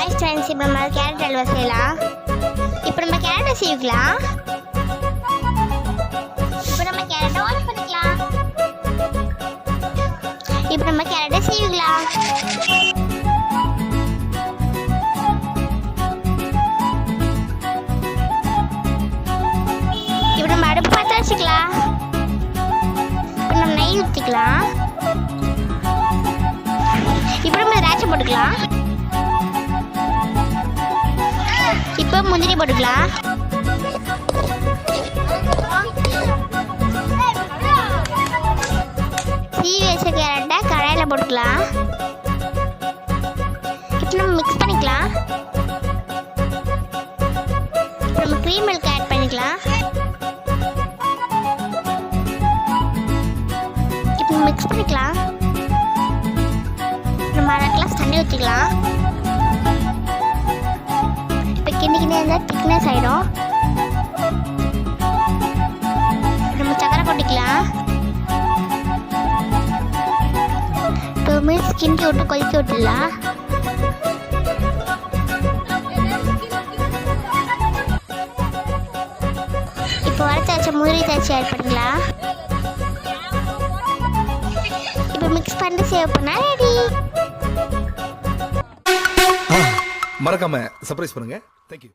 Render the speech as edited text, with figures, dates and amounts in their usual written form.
Hi friends, இப்போ நம்ம carrot halwa செய்யலாம். இப்போ நம்ம கேரட்டை சீவிக்கலாம். இப்போ நம்ம கேரட்டை வாஷ் பண்ணிக்கலாம். இப்போ நம்ம கேரட்டை சீவிக்கலாம். இப்போ நம்ம அடுப்பு பற்ற வச்சுக்கலாம். இப்போ நம்ம நெய் ஊற்றிக்கலாம். இப்போ நம்ம திராட்சை போட்டுக்கலாம். இப்போ முந்திரி போட்டுக்கலாம். சீவி வச்ச கேரட்டை கடாயில் போட்டுக்கலாம். இப்போ நம்ம மிக்ஸ் பண்ணிக்கலாம். இப்போ நம்ம க்ரீம் மில்க் ஆட் பண்ணிக்கலாம். இப்போ மிக்ஸ் பண்ணிக்கலாம். நம்ம 1/2 கிளாஸ் தண்ணி ஊற்றிக்கலாம். இப்போ கிண்டி இருந்தால் திக்னஸ் ஆகிடும். நம்ம சக்கரை கொட்டிக்கலாம். 2 மினிட்ஸ் கிண்டி விட்டு கொதிக்க விட்டுடலாம். இப்போ வறுத்து வச்ச முந்திரி திராட்சை ஆட் பண்ணிக்கலாம். இப்போ மிக்ஸ் பண்ணி சேவ் பண்ணால் ரெடி. மறக்காம சர்ப்ரைஸ் பண்ணுங்க. தேங்க்யூ.